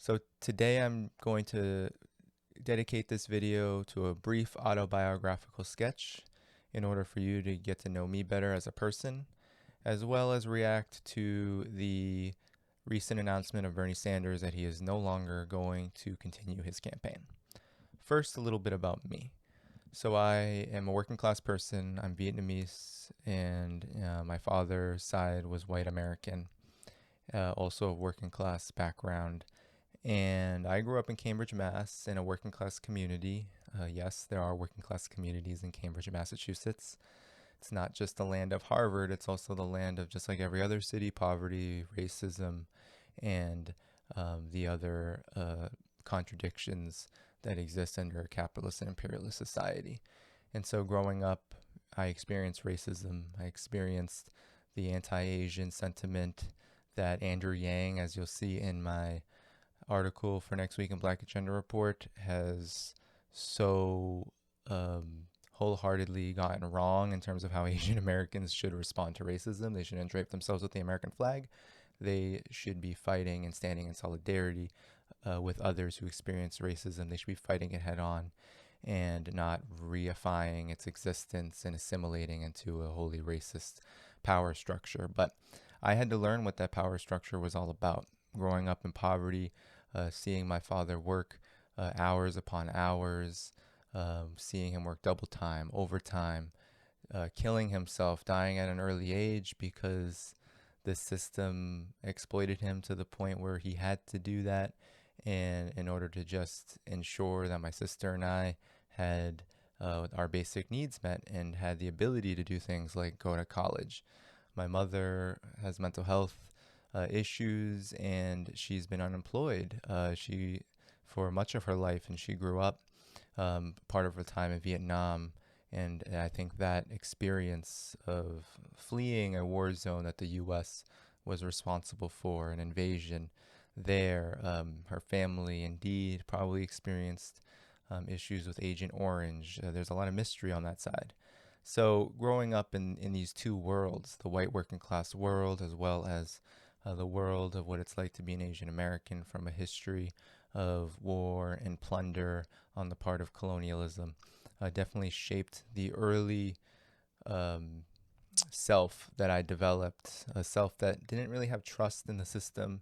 So today I'm going to dedicate this video to a brief autobiographical sketch in order for you to get to know me better as a person, as well as react to the recent announcement of Bernie Sanders that he is no longer going to continue his campaign. First, a little bit about me. So I am a working class person. I'm Vietnamese, and my father's side was white American, also a working class background. And I grew up in Cambridge, Mass, in a working class community. Yes, there are working class communities in Cambridge, Massachusetts. It's not just the land of Harvard, it's also the land of, just like every other city, poverty, racism, and the other contradictions that exist under a capitalist and imperialist society. And so growing up, I experienced racism. I experienced the anti Asian sentiment that Andrew Yang, as you'll see in my article for next week in Black Agenda Report, has so wholeheartedly gotten wrong in terms of how Asian Americans should respond to racism. They shouldn't drape themselves with the American flag. They should be fighting and standing in solidarity with others who experience racism. They should be fighting it head on and not reifying its existence and assimilating into a wholly racist power structure. But I had to learn what that power structure was all about. Growing up in poverty, seeing my father work hours upon hours, seeing him work double time, overtime, killing himself, dying at an early age because the system exploited him to the point where he had to do that, and in order to just ensure that my sister and I had our basic needs met and had the ability to do things like go to college. My mother has mental health issues, and she's been unemployed. She for much of her life, and she grew up part of her time in Vietnam. And I think that experience of fleeing a war zone that the U.S. was responsible for, an invasion there, her family indeed probably experienced issues with Agent Orange. There's a lot of mystery on that side. So growing up in these two worlds, the white working class world, as well as the world of what it's like to be an Asian American, from a history of war and plunder on the part of colonialism, definitely shaped the early um, self that I developed, a self that didn't really have trust in the system,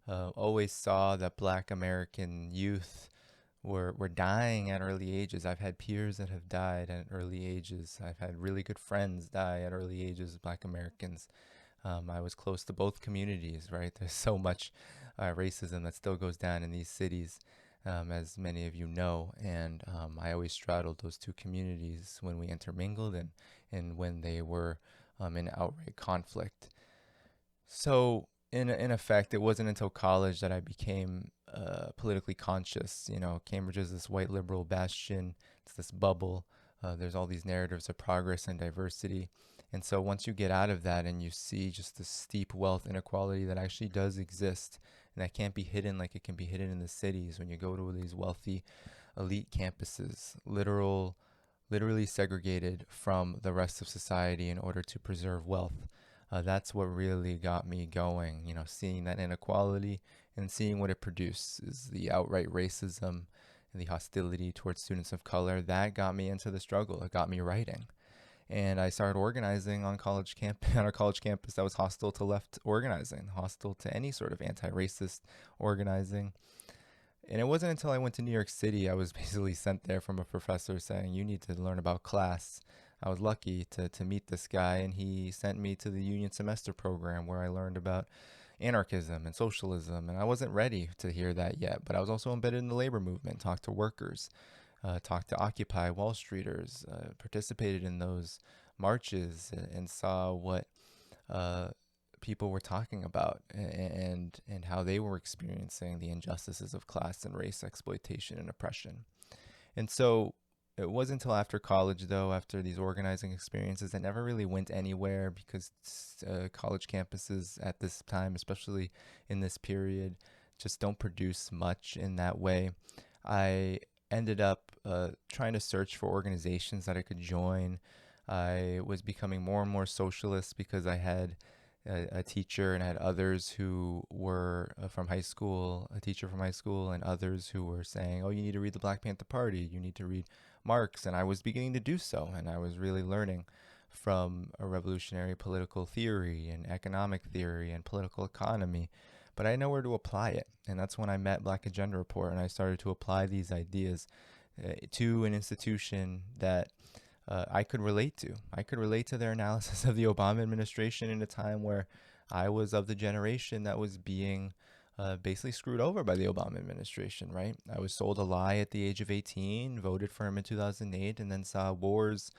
always saw that Black American youth were dying at early ages. I've had peers that have died at early ages. I've had really good friends die at early ages, Black Americans. I was close to both communities, right? There's so much racism that still goes down in these cities, as many of you know. And I always straddled those two communities when we intermingled, and when they were in outright conflict. So, in effect, it wasn't until college that I became politically conscious. You know, Cambridge is this white liberal bastion, it's this bubble. There's all these narratives of progress and diversity. And so once you get out of that and you see just the steep wealth inequality that actually does exist, and that can't be hidden like it can be hidden in the cities, when you go to these wealthy elite campuses, literally segregated from the rest of society in order to preserve wealth. That's what really got me going, you know, seeing that inequality and seeing what it produces, the outright racism and the hostility towards students of color. That got me into the struggle. It got me writing. And I started organizing on college camp on a college campus that was hostile to left organizing, hostile to any sort of anti-racist organizing. And it wasn't until I went to New York City, I was basically sent there from a professor saying, you need to learn about class. I was lucky to meet this guy, and he sent me to the union semester program where I learned about anarchism and socialism. And I wasn't ready to hear that yet, but I was also embedded in the labor movement, talked to workers, talked to Occupy Wall Streeters, participated in those marches, and saw what uh, people were talking about, and how they were experiencing the injustices of class and race exploitation and oppression. And so it wasn't until after college, though, after these organizing experiences, that never really went anywhere, because college campuses at this time, especially in this period, just don't produce much in that way. I ended up trying to search for organizations that I could join. I was becoming more and more socialist because I had a teacher, and I had others who were from high school, a teacher from high school, and others who were saying, oh, you need to read the Black Panther Party, you need to read Marx. And I was beginning to do so, and I was really learning from a revolutionary political theory and economic theory and political economy, but I didn't know where to apply it. And that's when I met Black Agenda Report, and I started to apply these ideas to an institution that I could relate to. I could relate to their analysis of the Obama administration in a time where I was of the generation that was being basically screwed over by the Obama administration, right? I was sold a lie at the age of 18, voted for him in 2008, and then saw wars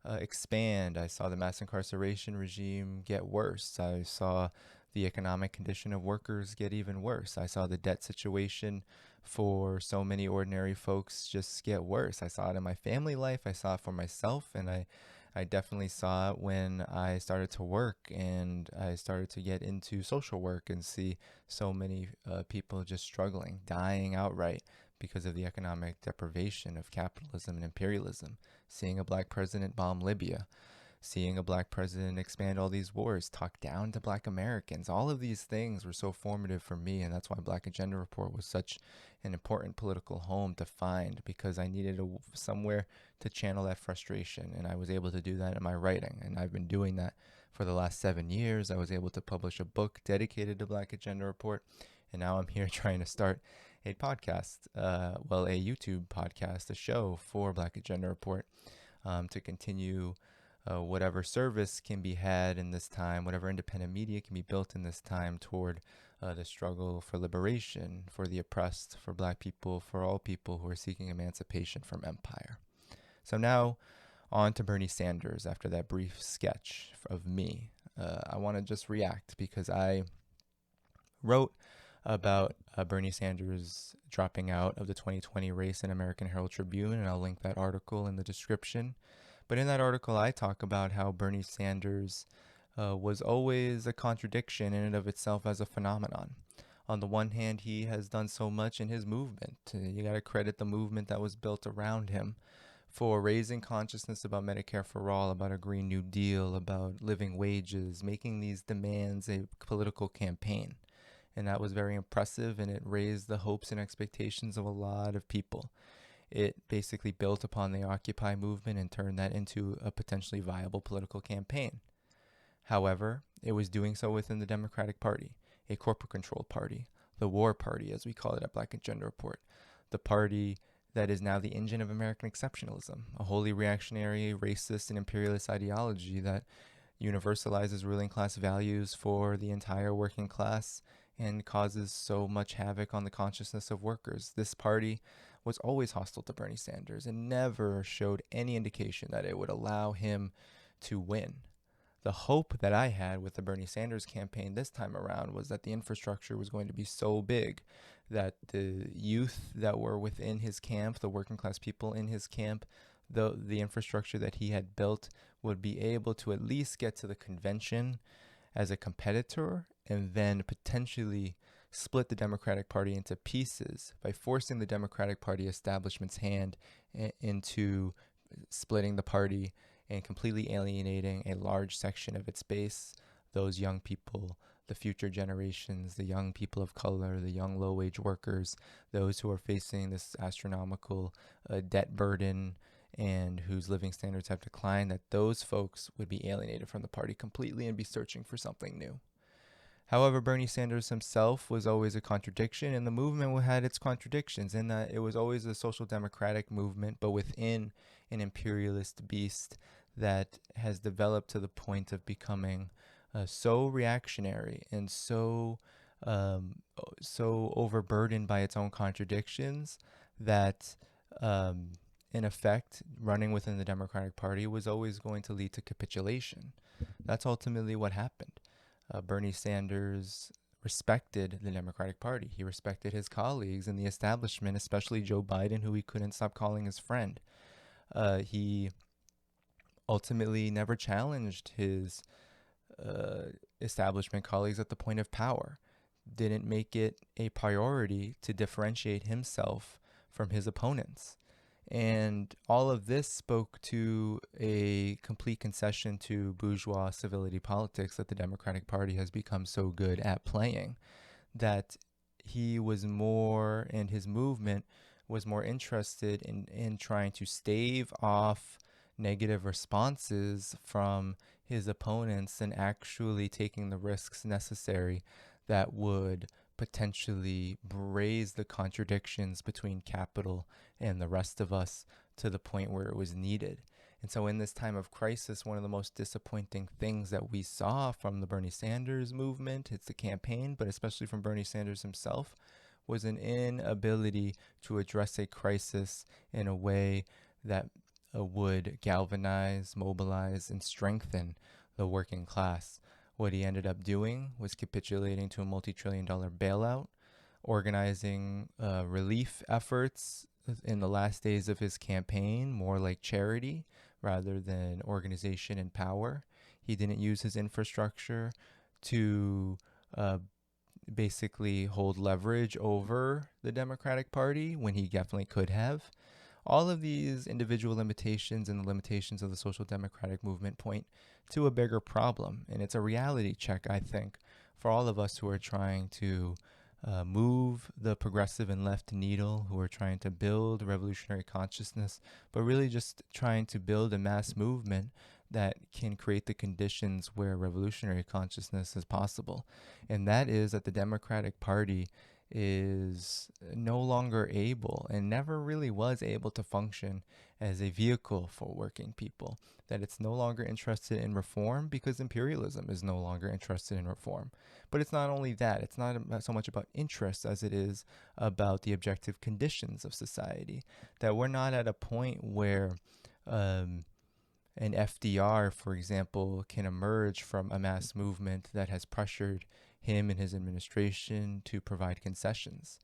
expand. I saw the mass incarceration regime get worse. I saw the economic condition of workers get even worse. I saw the debt situation for so many ordinary folks just get worse. I saw it in my family life. I saw it for myself, and I definitely saw it when I started to work and I started to get into social work and see so many people just struggling, dying outright because of the economic deprivation of capitalism and imperialism. Seeing a black president bomb Libya, seeing a black president expand all these wars, talk down to black Americans. All of these things were so formative for me, and that's why Black Agenda Report was such an important political home to find, because I needed somewhere to channel that frustration, and I was able to do that in my writing, and I've been doing that for the last 7 years. I was able to publish a book dedicated to Black Agenda Report, and now I'm here trying to start a podcast, a YouTube podcast, a show for Black Agenda Report, to continue whatever service can be had in this time, whatever independent media can be built in this time toward the struggle for liberation, for the oppressed, for black people, for all people who are seeking emancipation from empire. So now on to Bernie Sanders. After that brief sketch of me, I want to just react because I wrote about Bernie Sanders dropping out of the 2020 race in American Herald Tribune, and I'll link that article in the description. But in that article, I talk about how Bernie Sanders was always a contradiction in and of itself as a phenomenon. On the one hand, he has done so much in his movement. You got to credit the movement that was built around him for raising consciousness about Medicare for all, about a Green New Deal, about living wages, making these demands a political campaign. And that was very impressive, and it raised the hopes and expectations of a lot of people. It basically built upon the Occupy movement and turned that into a potentially viable political campaign. However, it was doing so within the Democratic Party, a corporate-controlled party, the war party, as we call it at Black Agenda Report, the party that is now the engine of American exceptionalism, a wholly reactionary, racist, and imperialist ideology that universalizes ruling class values for the entire working class and causes so much havoc on the consciousness of workers. This party was always hostile to Bernie Sanders and never showed any indication that it would allow him to win. The hope that I had with the Bernie Sanders campaign this time around was that the infrastructure was going to be so big that the youth that were within his camp, the working class people in his camp, the infrastructure that he had built would be able to at least get to the convention as a competitor and then potentially split the Democratic Party into pieces by forcing the Democratic Party establishment's hand into splitting the party and completely alienating a large section of its base, those young people, the future generations, the young people of color, the young low-wage workers, those who are facing this astronomical debt burden and whose living standards have declined, that those folks would be alienated from the party completely and be searching for something new. However, Bernie Sanders himself was always a contradiction, and the movement had its contradictions in that it was always a social democratic movement, but within an imperialist beast that has developed to the point of becoming so reactionary and so overburdened by its own contradictions that in effect, running within the Democratic Party was always going to lead to capitulation. That's ultimately what happened. Bernie Sanders respected the Democratic Party. He respected his colleagues in the establishment, especially Joe Biden, who he couldn't stop calling his friend. He ultimately never challenged his establishment colleagues at the point of power, didn't make it a priority to differentiate himself from his opponents. And all of this spoke to a complete concession to bourgeois civility politics that the Democratic Party has become so good at playing, that he was more, and his movement was more interested in trying to stave off negative responses from his opponents than actually taking the risks necessary that would potentially raise the contradictions between capital and the rest of us to the point where it was needed. And so, in this time of crisis, one of the most disappointing things that we saw from the Bernie Sanders movement, it's the campaign, but especially from Bernie Sanders himself, was an inability to address a crisis in a way that would galvanize, mobilize, and strengthen the working class. What he ended up doing was capitulating to a multi-trillion-dollar bailout, organizing relief efforts in the last days of his campaign, more like charity rather than organization and power. He didn't use his infrastructure to uh, basically hold leverage over the Democratic Party when he definitely could have. All of these individual limitations and the limitations of the social democratic movement point to a bigger problem. And it's a reality check, I think, for all of us who are trying to move the progressive and left needle, who are trying to build revolutionary consciousness, but really just trying to build a mass movement that can create the conditions where revolutionary consciousness is possible. And that is that the Democratic Party is no longer able, and never really was able, to function as a vehicle for working people. That it's no longer interested in reform because imperialism is no longer interested in reform. But it's not only that, it's not so much about interest as it is about the objective conditions of society. That we're not at a point where an FDR, for example, can emerge from a mass movement that has pressured him and his administration to provide concessions.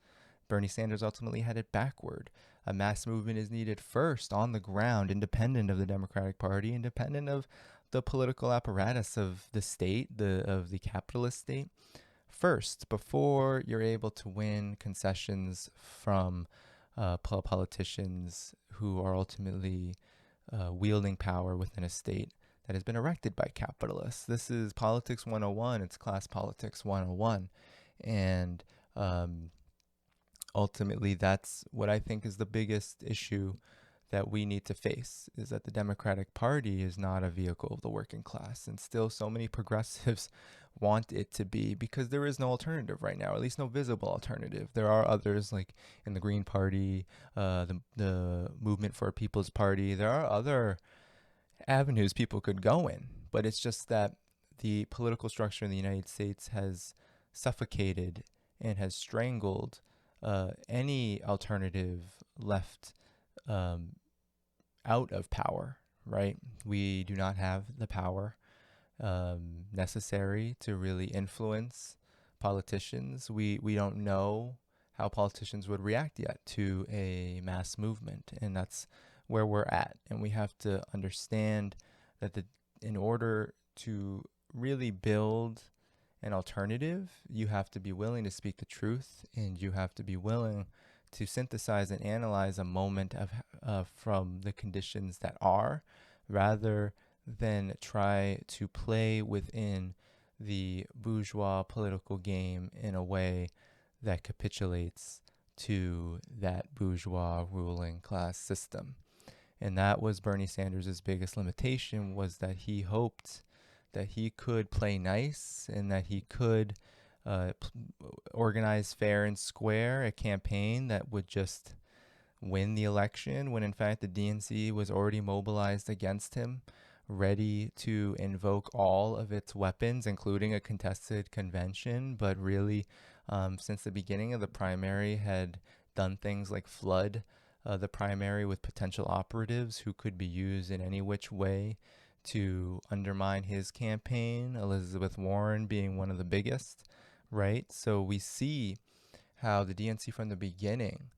Bernie Sanders ultimately had it backward. A mass movement is needed first on the ground, independent of the Democratic Party, independent of the political apparatus of the state, of the capitalist state, first, before you're able to win concessions from politicians who are ultimately wielding power within a state that has been erected by capitalists. This is politics 101. It's class politics 101. And ultimately, that's what I think is the biggest issue that we need to face, is that the Democratic Party is not a vehicle of the working class. And still so many progressives want it to be, because there is no alternative right now, at least no visible alternative. There are others, like in the Green Party, the Movement for a People's Party. There are other avenues people could go in, but it's just that the political structure in the United States has suffocated and has strangled any alternative left out of power, right? We do not have the power necessary to really influence politicians. We don't know how politicians would react yet to a mass movement, and that's where we're at. And we have to understand that in order to really build an alternative, you have to be willing to speak the truth, and you have to be willing to synthesize and analyze a moment from the conditions that are, rather than try to play within the bourgeois political game in a way that capitulates to that bourgeois ruling class system. And that was Bernie Sanders' biggest limitation, was that he hoped that he could play nice and that he could organize fair and square a campaign that would just win the election, when in fact the DNC was already mobilized against him, ready to invoke all of its weapons, including a contested convention, but really since the beginning of the primary had done things like flood the primary with potential operatives who could be used in any which way to undermine his campaign, Elizabeth Warren being one of the biggest, right? So we see how the DNC from the beginning,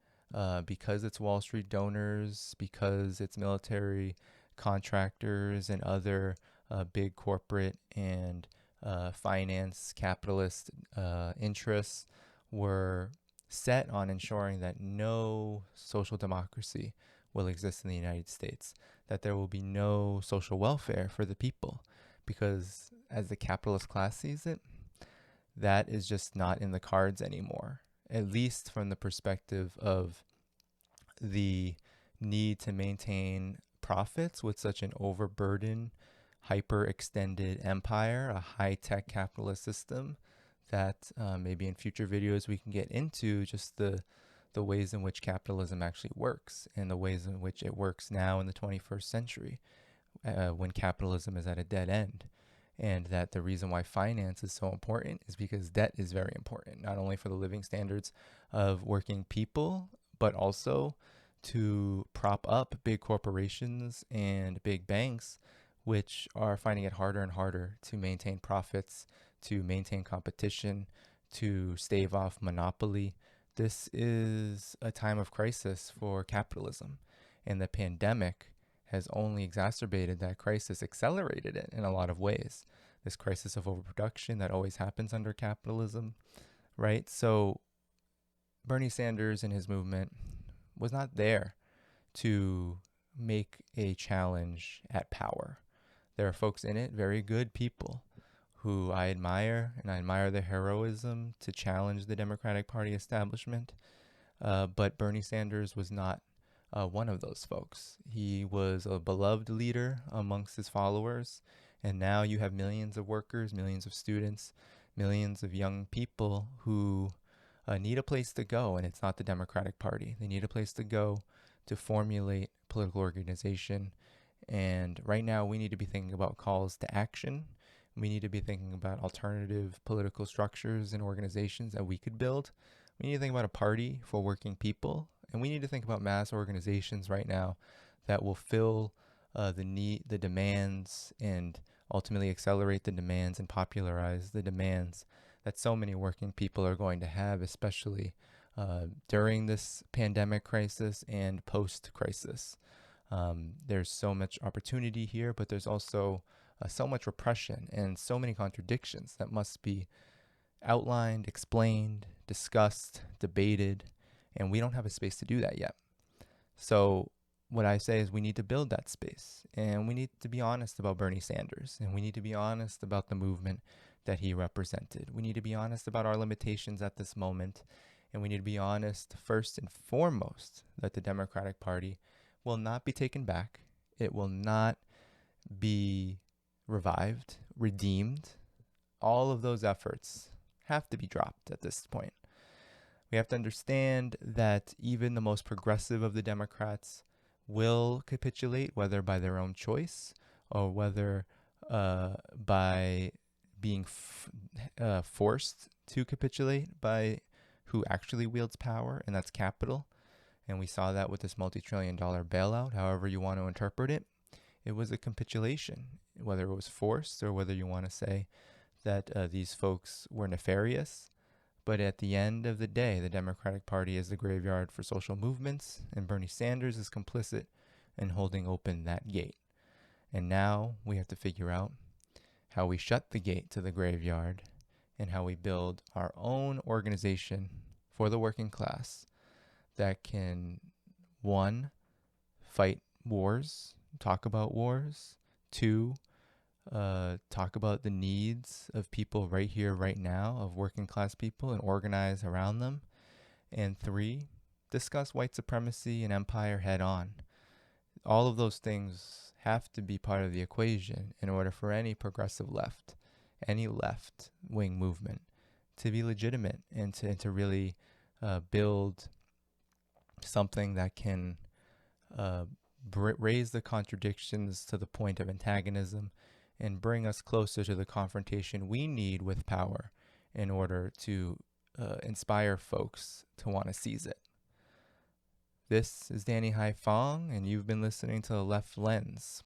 because it's Wall Street donors, because it's military contractors and other big corporate and finance capitalist interests, were set on ensuring that no social democracy will exist in the United States, that there will be no social welfare for the people, because as the capitalist class sees it, that is just not in the cards anymore, at least from the perspective of the need to maintain profits with such an overburdened, hyper extended empire, a high tech capitalist system that maybe in future videos we can get into just the ways in which capitalism actually works and the ways in which it works now in the 21st century when capitalism is at a dead end. And that the reason why finance is so important is because debt is very important, not only for the living standards of working people, but also to prop up big corporations and big banks, which are finding it harder and harder to maintain profits, to maintain competition, to stave off monopoly. This is a time of crisis for capitalism, and the pandemic has only exacerbated that crisis, accelerated it in a lot of ways. This crisis of overproduction that always happens under capitalism, right? So Bernie Sanders and his movement was not there to make a challenge at power. There are folks in it, very good people, who I admire, and I admire their heroism to challenge the Democratic Party establishment. But Bernie Sanders was not one of those folks. He was a beloved leader amongst his followers, and now you have millions of workers, millions of students, millions of young people who need a place to go, and it's not the Democratic Party. They need a place to go to formulate political organization. And right now, we need to be thinking about calls to action. We need to be thinking about alternative political structures and organizations that we could build. We need to think about a party for working people, and we need to think about mass organizations right now that will fill the demands, and ultimately accelerate the demands and popularize the demands that so many working people are going to have, especially during this pandemic crisis and post-crisis. There's so much opportunity here, but there's also so much repression and so many contradictions that must be outlined, explained, discussed, debated, and we don't have a space to do that yet. So what I say is we need to build that space, and we need to be honest about Bernie Sanders, and we need to be honest about the movement that he represented. We need to be honest about our limitations at this moment, and we need to be honest first and foremost that the Democratic Party will not be taken back. It will not be revived, redeemed. All of those efforts have to be dropped at this point. We have to understand that even the most progressive of the Democrats will capitulate, whether by their own choice or whether by being forced to capitulate by who actually wields power, and that's capital. And we saw that with this multi-trillion-dollar bailout, however you want to interpret it. It was a capitulation, whether it was forced or whether you want to say that these folks were nefarious. But at the end of the day, the Democratic Party is the graveyard for social movements, and Bernie Sanders is complicit in holding open that gate. And now we have to figure out how we shut the gate to the graveyard and how we build our own organization for the working class that can, one, fight wars, talk about wars, two, talk about the needs of people right here, right now, of working class people, and organize around them. And three, discuss white supremacy and empire head on. All of those things have to be part of the equation in order for any progressive left, any left wing movement to be legitimate and to really build something that can raise the contradictions to the point of antagonism and bring us closer to the confrontation we need with power in order to inspire folks to want to seize it. This is Danny Hai Fong, and you've been listening to The Left Lens,